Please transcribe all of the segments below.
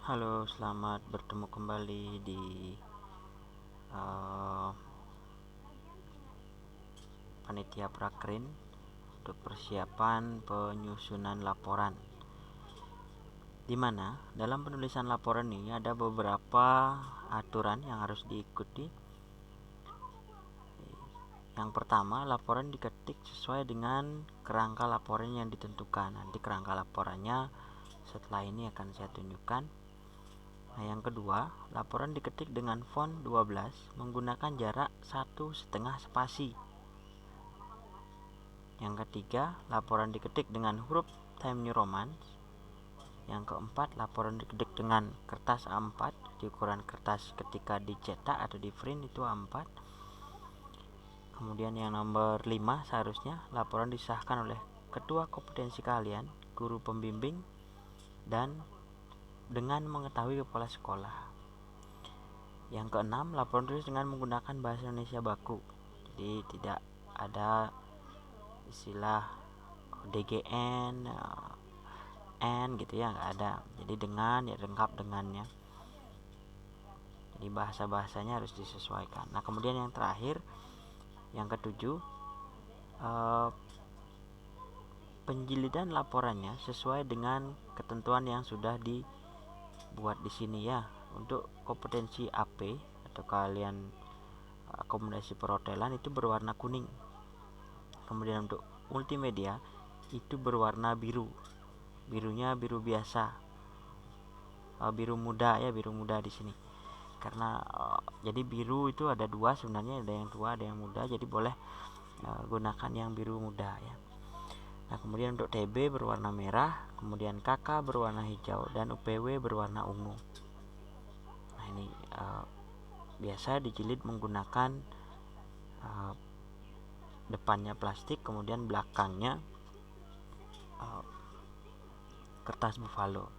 Halo, selamat bertemu kembali di uh, Panitia Prakrin untuk persiapan penyusunan laporan. Di mana dalam penulisan laporan ini ada beberapa aturan yang harus diikuti. Yang pertama, laporan diketik sesuai dengan kerangka laporan yang ditentukan. Nanti kerangka laporannya setelah ini akan saya tunjukkan. Nah, yang kedua, laporan diketik dengan font 12 menggunakan jarak 1,5 spasi. Yang ketiga, laporan diketik dengan huruf Times New Roman. Yang keempat, laporan diketik dengan kertas A4, di ukuran kertas ketika dicetak atau di print itu A4. Kemudian yang nomor 5 seharusnya laporan disahkan oleh ketua kompetensi kalian, guru pembimbing, dan dengan mengetahui kepala sekolah. Yang keenam, laporan tulis dengan menggunakan bahasa Indonesia baku. Jadi tidak ada istilah DGN, N gitu ya, nggak ada. Jadi dengan ya lengkap dengannya. Jadi bahasa-bahasanya harus disesuaikan. Nah, kemudian yang terakhir, yang ketujuh, penjilidan laporannya sesuai dengan ketentuan yang sudah dibuat di sini ya. Untuk kompetensi AP atau kalian akomodasi perhotelan itu berwarna kuning. Kemudian untuk multimedia itu berwarna biru. Birunya biru biasa. Biru muda ya, biru muda di sini. Karena jadi biru itu ada dua sebenarnya, ada yang tua, ada yang muda. Jadi boleh gunakan yang biru muda ya. Nah, kemudian untuk TB berwarna merah, kemudian KK berwarna hijau, dan UPW berwarna ungu. Nah, ini biasa dijilid menggunakan depannya plastik, kemudian belakangnya kertas buffalo.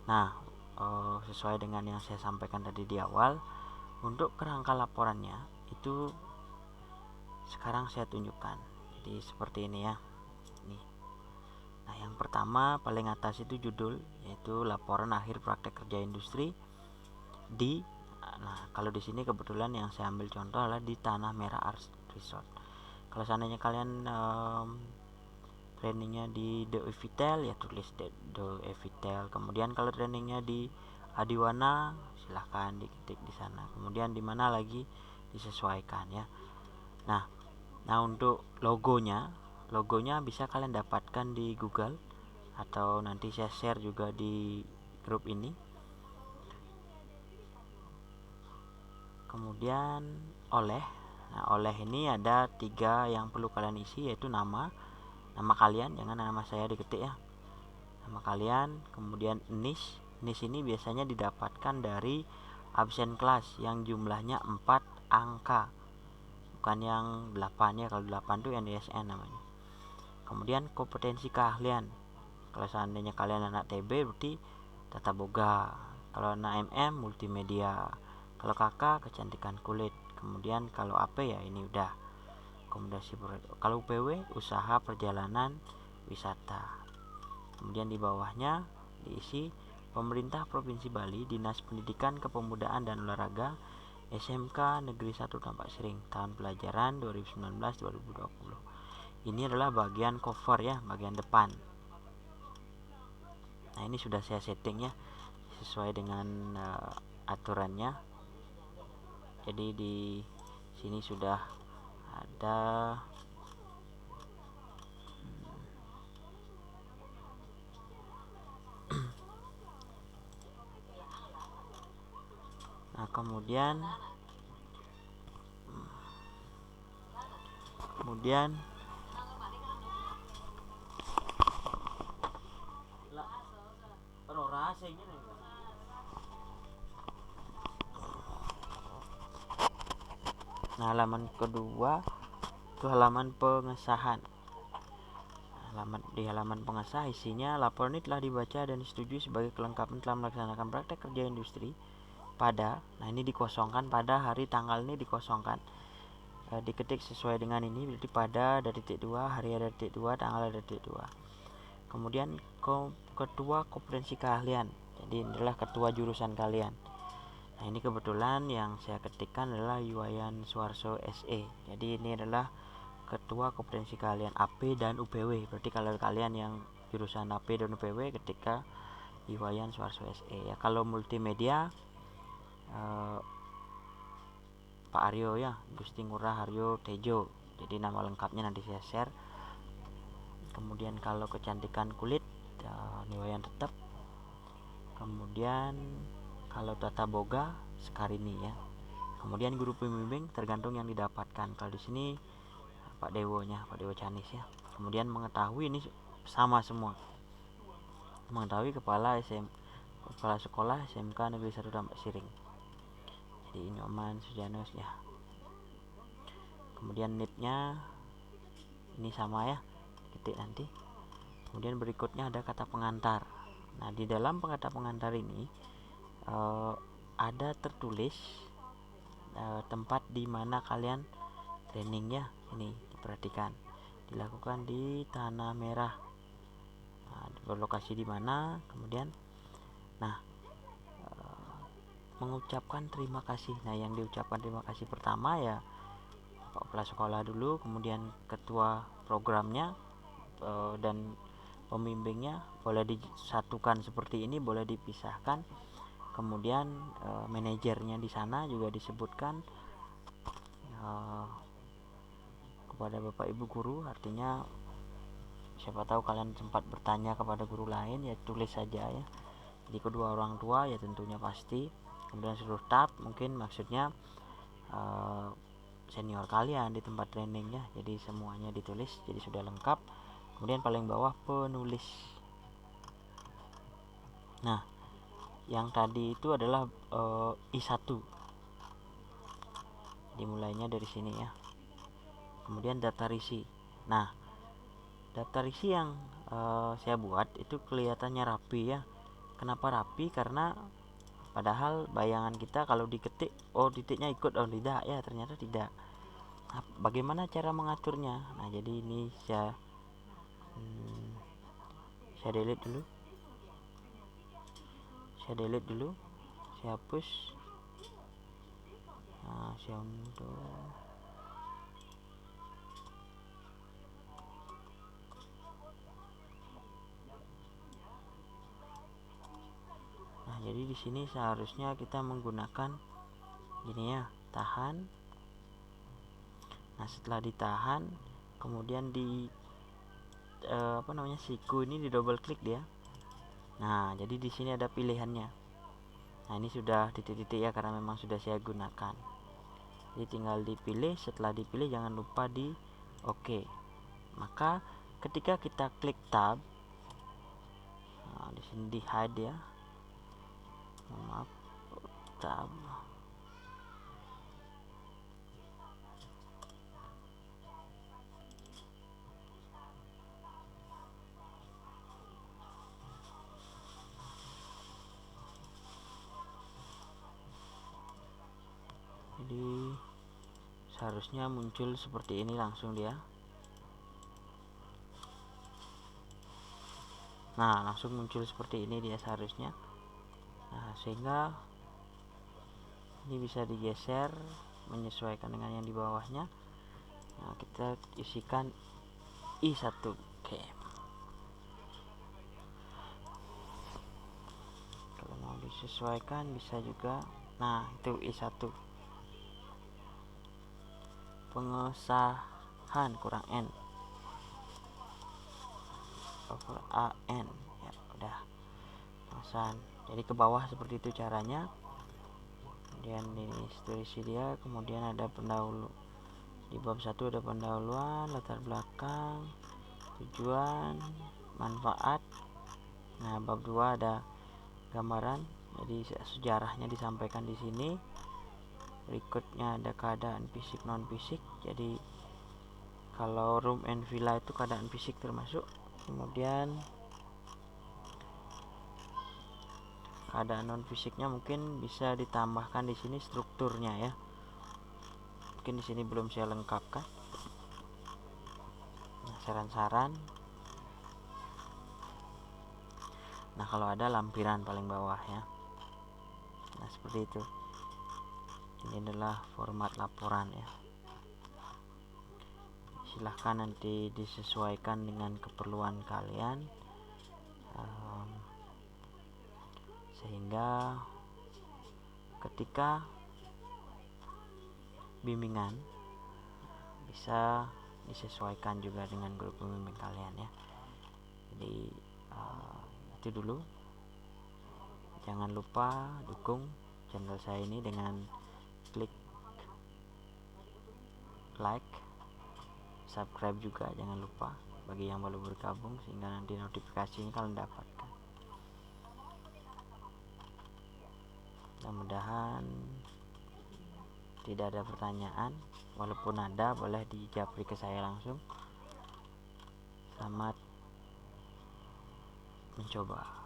Nah, sesuai dengan yang saya sampaikan tadi di awal, untuk kerangka laporannya itu sekarang saya tunjukkan. Jadi seperti ini ya. Nih. Nah, yang pertama paling atas itu judul, yaitu laporan akhir praktek kerja industri di. Nah, kalau di sini kebetulan yang saya ambil contoh adalah di Tanah Merah Art Resort. Kalau seandainya kalian trainingnya di The Evitel ya tulis The Evitel. Kemudian kalau trainingnya di Adiwana silahkan diketik di sana. Kemudian di mana lagi disesuaikan ya. Nah, untuk logonya bisa kalian dapatkan di Google atau nanti saya share juga di grup ini. Kemudian oleh ini ada 3 yang perlu kalian isi, yaitu nama kalian, jangan nama saya diketik ya, nama kalian. Kemudian NIS ini biasanya didapatkan dari absen kelas yang jumlahnya 4 angka, bukan yang 8 ya. Kalau 8 itu NISN namanya. Kemudian kompetensi keahlian, kalau seandainya kalian anak TB berarti tata boga, kalau anak MM multimedia, kalau kakak kecantikan kulit. Kemudian kalau AP ya ini udah akomodasi. Kalau UPW usaha perjalanan wisata. Kemudian di bawahnya diisi pemerintah Provinsi Bali, Dinas Pendidikan Kepemudaan dan Olahraga, SMK Negeri 1 Tampak Siring, tahun pelajaran 2019-2020. Ini adalah bagian cover ya, bagian depan. Nah, ini sudah saya setting ya sesuai dengan aturannya. Jadi di sini sudah ada nah, kemudian nah, halaman kedua itu halaman pengesahan. Di halaman pengesah isinya laporan ini telah dibaca dan disetujui sebagai kelengkapan telah melaksanakan praktek kerja industri pada, nah ini dikosongkan, pada hari tanggal ini dikosongkan, diketik sesuai dengan ini, berarti pada ada titik 2, hari ada titik 2, tanggal ada titik 2. Kemudian ketua kompetensi keahlian, Jadi ini adalah ketua jurusan kalian. Nah, ini kebetulan yang saya ketikkan adalah Iwayan Suarso SE. Jadi ini adalah ketua kompetensi kalian AP dan UPW. Berarti kalau kalian yang jurusan AP dan UPW ketika Iwayan Suarso SE ya. Kalau multimedia Pak Aryo ya, Gusti Ngurah Haryo Tejo. Jadi nama lengkapnya nanti saya share. Kemudian kalau kecantikan kulit Iwayan tetap. Kemudian kalau tata boga Sekarini ya. Kemudian guru pembimbing tergantung yang didapatkan. Kalau di sini Pak Dewo Canis ya. Kemudian mengetahui ini sama semua. Mengetahui kepala sekolah SMK Negeri 1 Tambak Siring. Jadi Nyoman Sujanus ya. Kemudian NIP-nya ini sama ya, ketik nanti. Kemudian berikutnya ada kata pengantar. Nah, di dalam kata pengantar ini ada tertulis tempat di mana kalian training ya. Ini diperhatikan, dilakukan di Tanah Merah. Nah, berlokasi di mana? Kemudian mengucapkan terima kasih. Nah, yang diucapkan terima kasih pertama ya Pak Kepala Sekolah dulu, kemudian ketua programnya dan pembimbingnya. Boleh disatukan seperti ini, boleh dipisahkan. Kemudian manajernya di sana juga disebutkan kepada Bapak Ibu guru. Artinya siapa tahu kalian sempat bertanya kepada guru lain, ya tulis saja ya. Jadi kedua orang tua ya tentunya pasti. Kemudian seluruh staf, mungkin maksudnya senior kalian di tempat trainingnya. Jadi semuanya ditulis, jadi sudah lengkap. Kemudian paling bawah penulis. Nah, yang tadi itu adalah I1. Dimulainya dari sini ya. Kemudian daftar isi. Nah, daftar isi yang saya buat itu kelihatannya rapi ya. Kenapa rapi? Karena padahal bayangan kita kalau diketik, oh titiknya ikut, oh tidak ya, ternyata tidak. Nah, bagaimana cara mengaturnya? Nah, jadi ini saya delete dulu. Saya hapus. Nah, saya unduh. Nah, jadi di sini seharusnya kita menggunakan gini ya, tahan. Nah, setelah ditahan, kemudian di siku ini di double klik dia. Nah, jadi di sini ada pilihannya. Nah, ini sudah titik-titik ya, karena memang sudah saya gunakan. Jadi tinggal dipilih. Setelah dipilih jangan lupa di OK. Maka ketika kita klik tab, nah, di sini di hide ya. Maaf, tab. Jadi seharusnya muncul seperti ini langsung dia. Nah, langsung muncul seperti ini dia seharusnya. Nah, sehingga ini bisa digeser menyesuaikan dengan yang di bawahnya. Nah, kita isikan I1. Oke. Kalau mau disesuaikan bisa juga. Nah, itu I1. Pengesahan kurang N over AN ya, udah pengesahan. Jadi ke bawah seperti itu caranya. Kemudian ini tulis dia. Kemudian ada pendahulu. Di bab 1 ada pendahuluan, latar belakang, tujuan, manfaat. Nah, bab 2 ada gambaran. Jadi sejarahnya disampaikan di sini. Berikutnya ada keadaan fisik non fisik. Jadi kalau room and villa itu keadaan fisik termasuk. Kemudian keadaan non fisiknya mungkin bisa ditambahkan di sini strukturnya ya. Mungkin di sini belum saya lengkapkan. Nah, saran-saran. Nah, kalau ada lampiran paling bawah ya. Nah, seperti itu. Ini adalah format laporan ya. Silahkan nanti disesuaikan dengan keperluan kalian, sehingga ketika bimbingan bisa disesuaikan juga dengan guru pembimbing kalian ya. Jadi itu dulu. Jangan lupa dukung channel saya ini dengan klik like, subscribe juga jangan lupa bagi yang baru bergabung, sehingga nanti notifikasinya kalian dapatkan. Mudah-mudahan tidak ada pertanyaan, walaupun ada boleh dijawab ke saya langsung. Selamat mencoba.